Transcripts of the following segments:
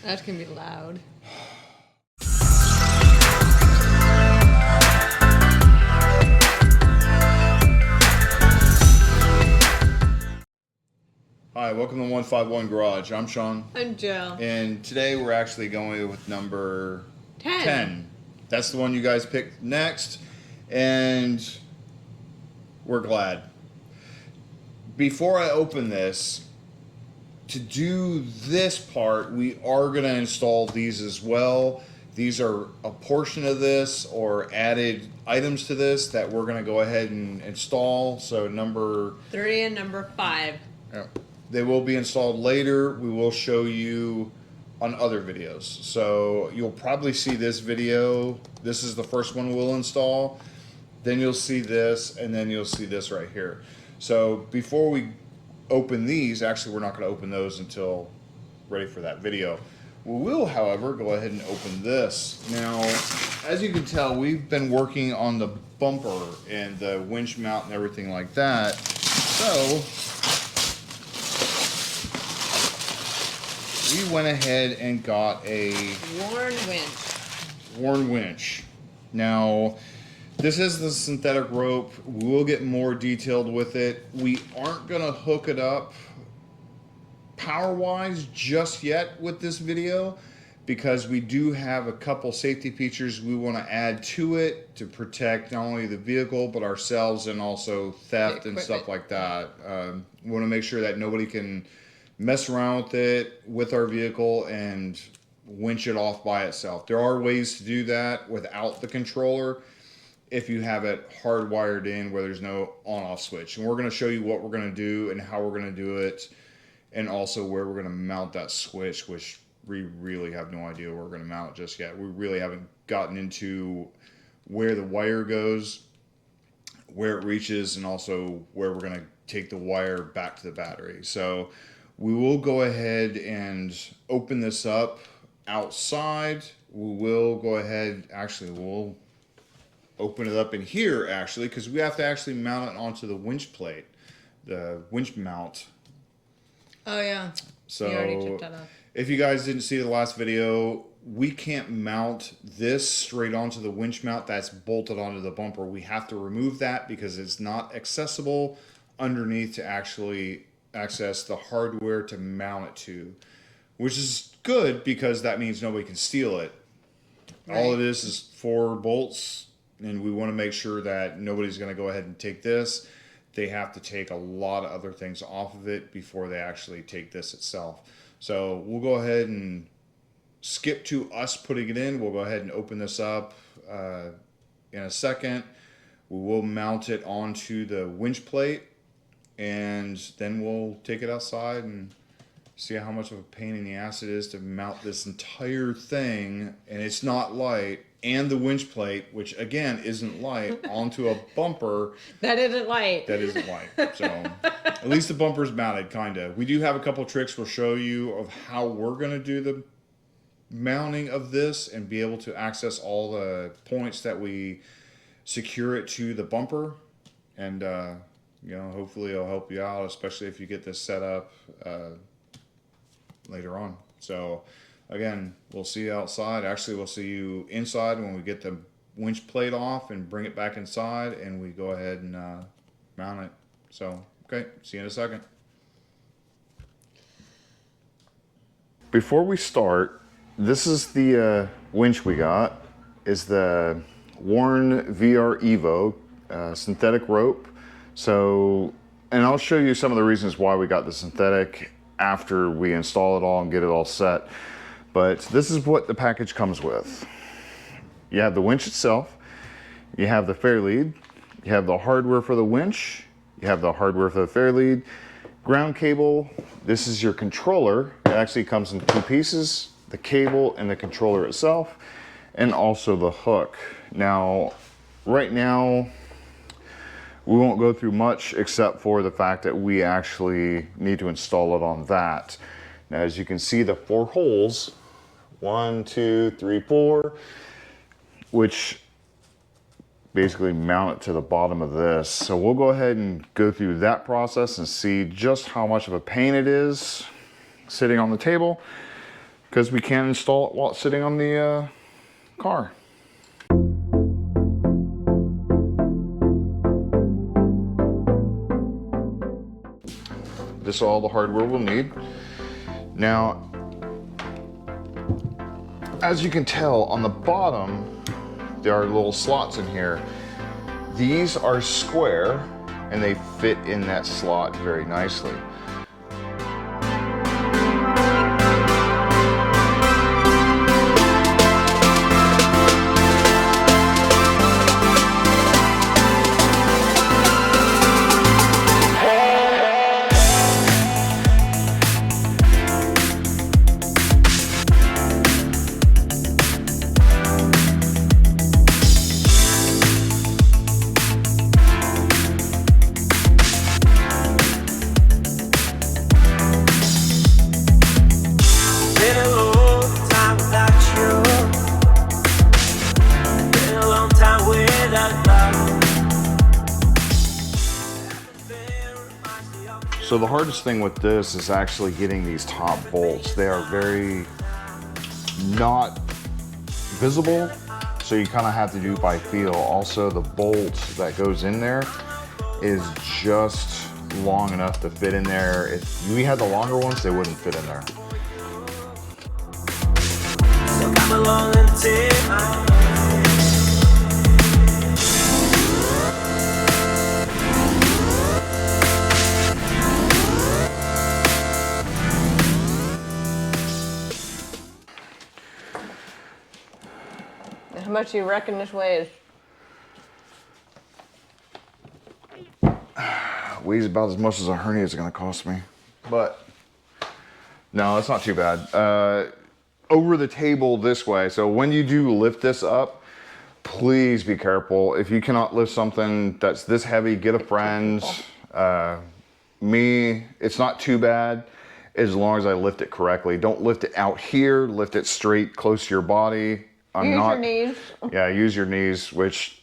That can be loud. Hi, welcome to 151 Garage. I'm Sean. I'm Jill. And today we're actually going with number 10. That's the one you guys picked next. And we're glad. Before I open this, to do this part, we are going to install these as well. These are a portion of this or added items to this that we're going to go ahead and install. So number 3 and number 5. Yeah. They will be installed later. We will show you on other videos. So you'll probably see this video. This is the first one we'll install. Then you'll see this, and then you'll see this right here. So before we open these, actually we're not going to open those until ready for that video. We will, however, go ahead and open this. Now, as you can tell, we've been working on the bumper and the winch mount and everything like that. So we went ahead and got a worn winch. Now, this is the synthetic rope. We'll get more detailed with it. We aren't gonna hook it up power-wise just yet with this video because we do have a couple safety features we want to add to it to protect not only the vehicle but ourselves and also theft and stuff like that. We want to make sure that nobody can mess around with it with our vehicle and winch it off by itself. There are ways to do that without the controller if you have it hardwired in where there's no on-off switch. And we're going to show you what we're going to do and how we're going to do it, and also where we're going to mount that switch, which we really have no idea where we're going to mount it just yet. We really haven't gotten into where the wire goes, where it reaches, and also where we're going to take the wire back to the battery. So we will go ahead and open this up outside. We will go ahead, actually we'll open it up in here actually, because we have to actually mount it onto the winch plate, the winch mount. Oh yeah, so you already took that off. If you guys didn't see the last video, we can't mount this straight onto the winch mount that's bolted onto the bumper. We have to remove that because it's not accessible underneath to actually access the hardware to mount it to, which is good because that means nobody can steal it. Right. All it is 4 bolts, and we want to make sure that nobody's going to go ahead and take this. They have to take a lot of other things off of it before they actually take this itself. So we'll go ahead and skip to us putting it in. We'll go ahead and open this up in a second. We will mount it onto the winch plate, and then we'll take it outside and see how much of a pain in the ass it is to mount this entire thing, and it's not light, and the winch plate, which again isn't light, onto a bumper that isn't light. That isn't light. So at least the bumper's mounted, kind of. We do have a couple tricks we'll show you of how we're going to do the mounting of this and be able to access all the points that we secure it to the bumper. And you know, hopefully it'll help you out, especially if you get this set up later on. So again, we'll see you outside. Actually, we'll see you inside when we get the winch plate off and bring it back inside, and we go ahead and mount it. So, okay, see you in a second. Before we start, this is the winch we got. Is the worn VR EVO synthetic rope. So, and I'll show you some of the reasons why we got the synthetic after we install it all and get it all set. But this is what the package comes with. You have the winch itself, you have the fair lead, you have the hardware for the winch, you have the hardware for the fair lead, ground cable. This is your controller. It actually comes in 2 pieces, the cable and the controller itself, and also the hook. Now, right now, we won't go through much except for the fact that we actually need to install it on that. Now, as you can see, the 4 holes, 1, 2, 3, 4, which basically mount it to the bottom of this. So we'll go ahead and go through that process and see just how much of a pain it is sitting on the table. because we can't install it while it's sitting on the car. This is all the hardware we'll need. Now, as you can tell on the bottom, there are little slots in here. These are square and they fit in that slot very nicely. So the hardest thing with this is actually getting these top bolts. They are very not visible, so you kind of have to do it by feel. Also, the bolt that goes in there is just long enough to fit in there. If we had the longer ones, they wouldn't fit in there. So come along and take my How much do you reckon this weighs? Weighs about as much as a hernia is going to cost me. But no, it's not too bad. Over the table this way. So when you do lift this up, please be careful. If you cannot lift something that's this heavy, get a friend. Me, it's not too bad as long as I lift it correctly. Don't lift it out here. Lift it straight close to your body. Use your knees. Yeah, use your knees, which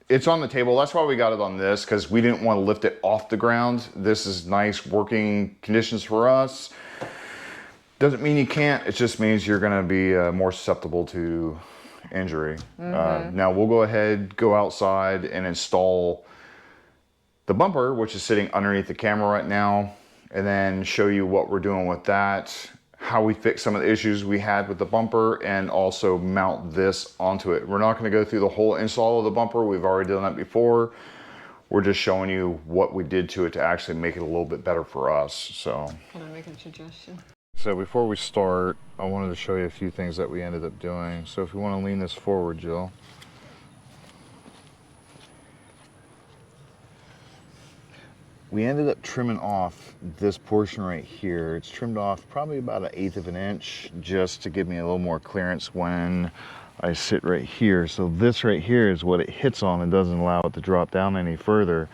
it's on the table. That's why we got it on this, because we didn't want to lift it off the ground. This is nice working conditions for us. Doesn't mean you can't. It just means you're going to be more susceptible to injury. Now we'll go ahead, go outside and install the bumper, which is sitting underneath the camera right now, and then show you what we're doing with that, how we fix some of the issues we had with the bumper, and also mount this onto it. We're not going to go through the whole install of the bumper. We've already done that before. We're just showing you what we did to it to actually make it a little bit better for us. So, Can I make a suggestion? So before we start, I wanted to show you a few things that we ended up doing. So if you want to lean this forward, Jill. We ended up trimming off this portion right here. It's trimmed off probably about 1/8 of an inch just to give me a little more clearance when I sit right here. So this right here is what it hits on and doesn't allow it to drop down any further.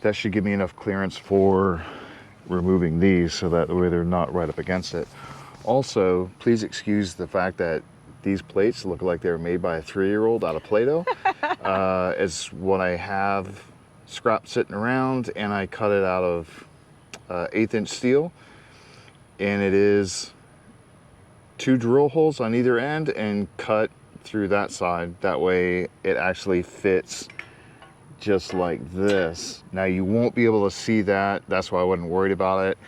That should give me enough clearance for removing these so that way they're not right up against it. Also, please excuse the fact that these plates look like they were made by a 3-year-old out of Play-Doh. It's what I have scrap sitting around, and I cut it out of 1/8 inch steel, and it is 2 drill holes on either end and cut through that side. That way it actually fits just like this. Now you won't be able to see that. That's why I wasn't worried about it.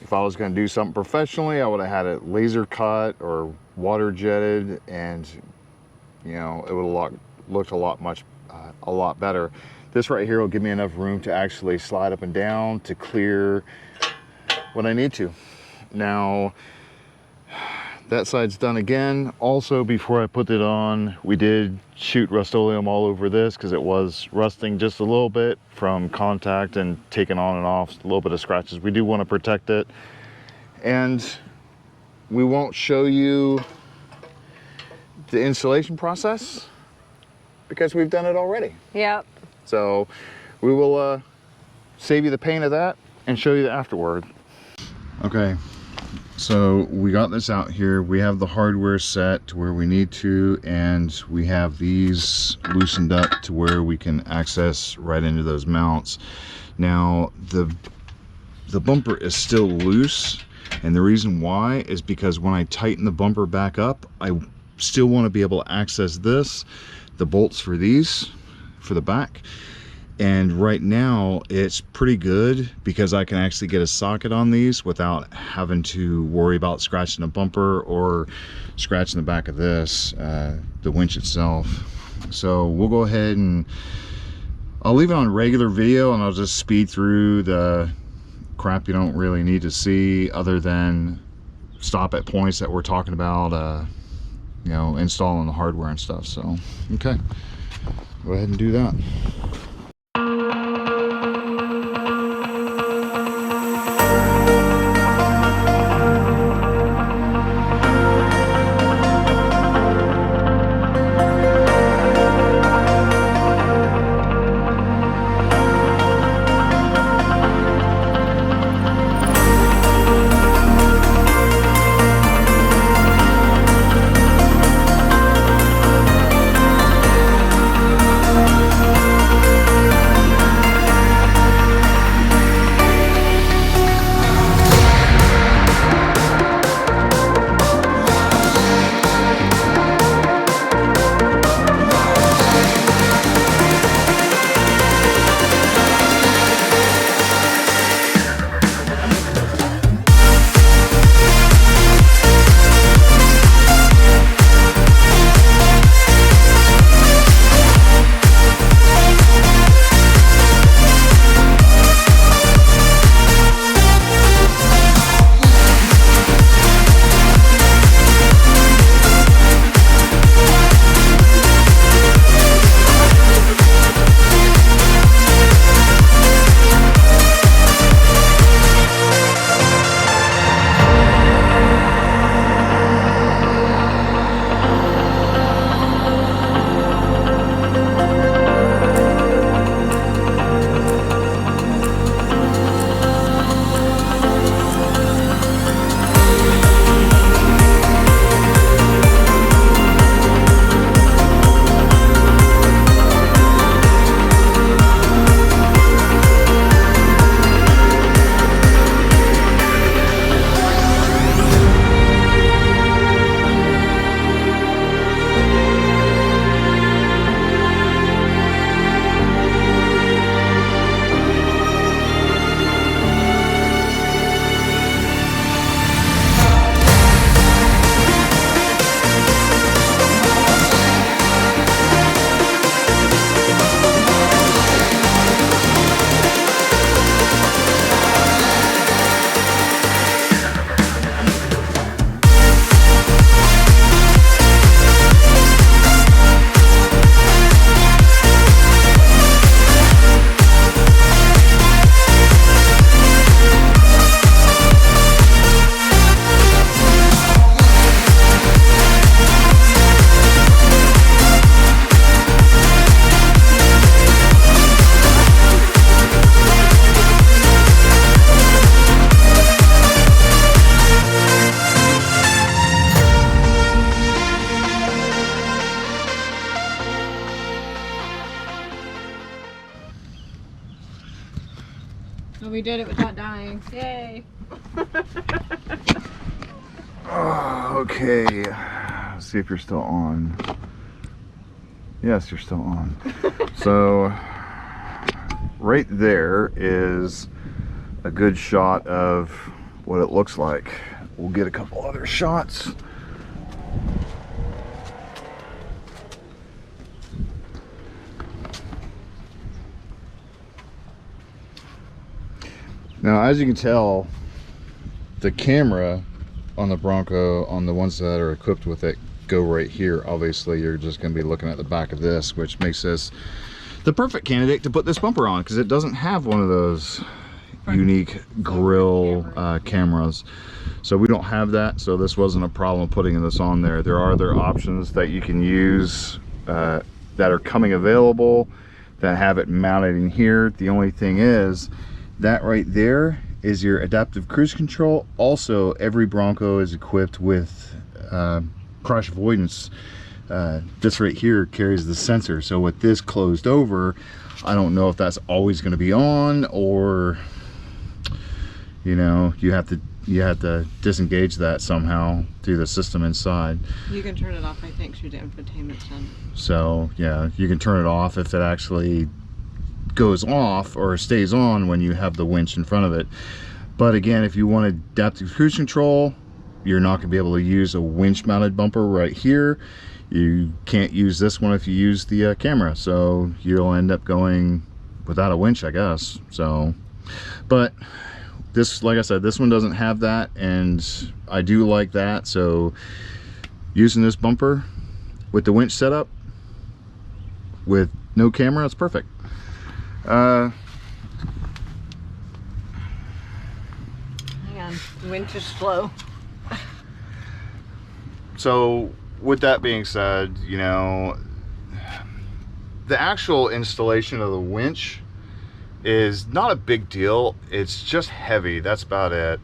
If I was going to do something professionally, I would have had it laser cut or water jetted, and you know, it would have looked a lot better. This right here will give me enough room to actually slide up and down to clear when I need to. Now, that side's done again. Also, before I put it on, we did shoot Rust-Oleum all over this because it was rusting just a little bit from contact and taking on and off, a little bit of scratches. We do want to protect it. And we won't show you the installation process because we've done it already. Yep. So we will save you the pain of that and show you the afterward. Okay, so we got this out here. We have the hardware set to where we need to, and we have these loosened up to where we can access right into those mounts. Now the bumper is still loose, And the reason why is because when I tighten the bumper back up, I still want to be able to access this, the bolts for these, for the back. And right now it's pretty good because I can actually get a socket on these without having to worry about scratching the bumper or scratching the back of this, the winch itself. So we'll go ahead and I'll leave it on regular video, and I'll just speed through the crap you don't really need to see, other than stop at points that we're talking about, you know, installing the hardware and stuff. So okay, go ahead and do that. Oh, we did it without dying. Yay! Okay, let's see if you're still on. Yes, you're still on. So right there is a good shot of what it looks like. We'll get a couple other shots. Now, as you can tell, the camera on the Bronco, on the ones that are equipped with it, go right here. Obviously, you're just going to be looking at the back of this, which makes this the perfect candidate to put this bumper on, because it doesn't have one of those unique grill cameras. So we don't have that, so this wasn't a problem putting this on there. There are other options that you can use that are coming available that have it mounted in here. The only thing is, that right there is your adaptive cruise control. Also, every Bronco is equipped with crash avoidance. This right here carries the sensor. So with this closed over, I don't know if that's always going to be on, or you know, you have to you have to disengage that somehow through the system inside. You can turn it off, I think, through the infotainment center. So yeah, you can turn it off if it actually goes off or stays on when you have the winch in front of it. But again, if you want adaptive cruise control, you're not going to be able to use a winch mounted bumper right here. You can't use this one if you use the camera, so you'll end up going without a winch, I guess. So, but this, like I said, this one doesn't have that, and I do like that. So using this bumper with the winch setup with no camera, it's perfect. Hang on, the winch is slow. So with that being said, you know, the actual installation of the winch is not a big deal. It's just heavy, that's about it.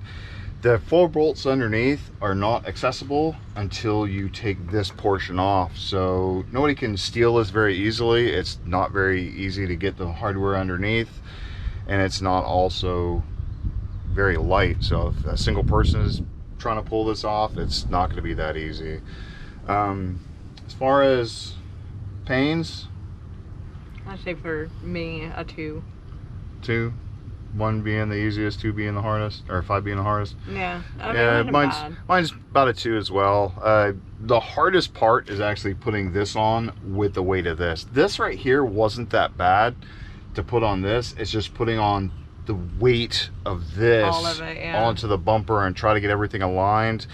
The 4 bolts underneath are not accessible until you take this portion off, so nobody can steal this very easily. It's not very easy to get the hardware underneath, and it's not also very light, so if a single person is trying to pull this off, it's not going to be that easy. As far as pains, I'd say for me a 2. 2, 1 being the easiest, 2 being the hardest, or 5 being the hardest. Yeah, I mean, Yeah, bad. mine's about a 2 as well. The hardest part is actually putting this on with the weight of this. This right here wasn't that bad to put on this. It's just putting on the weight of this All of it, yeah, onto the bumper and try to get everything aligned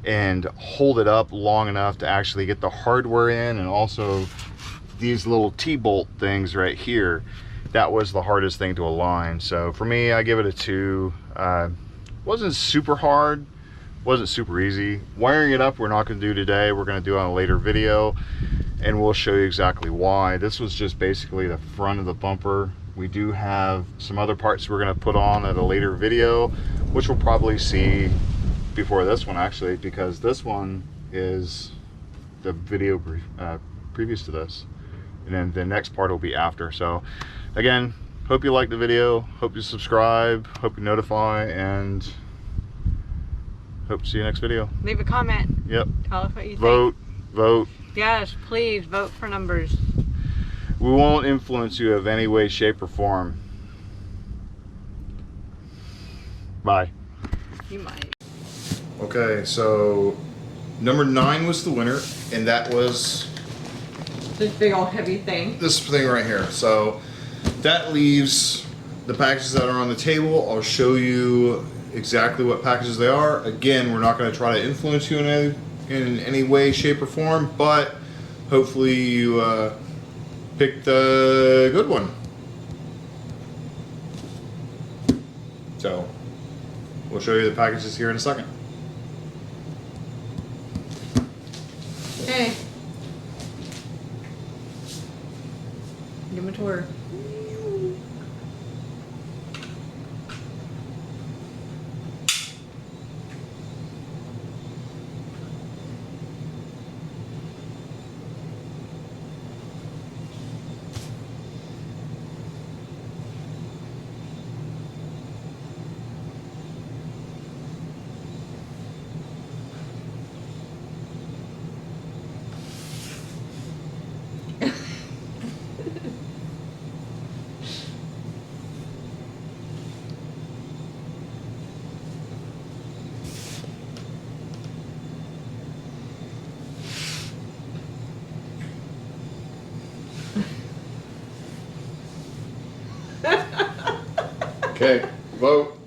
and hold it up long enough to actually get the hardware in, and also these little T-bolt things right here. That was the hardest thing to align. So for me, I give it a 2. Wasn't super hard, wasn't super easy. Wiring it up, we're not going to do today. We're going to do it on a later video, and we'll show you exactly why. This was just basically the front of the bumper. We do have some other parts we're going to put on at a later video, which we'll probably see before this one, actually, because this one is the video previous to this, and then the next part will be after. So again, hope you like the video, hope you subscribe, hope you notify, and hope to see you next video. Leave a comment. Yep. Tell us what you Vote. Vote. Yes, please vote for numbers. We won't influence you of any way, shape, or form. Bye. You might. Okay, so number 9 was the winner, and that was This big old heavy thing. this thing right here. So that leaves the packages that are on the table. I'll show you exactly what packages they are. Again, we're not going to try to influence you in any way, shape, or form, but hopefully you picked the good one. So we'll show you the packages here in a second. Okay. Give him a tour. Okay, vote.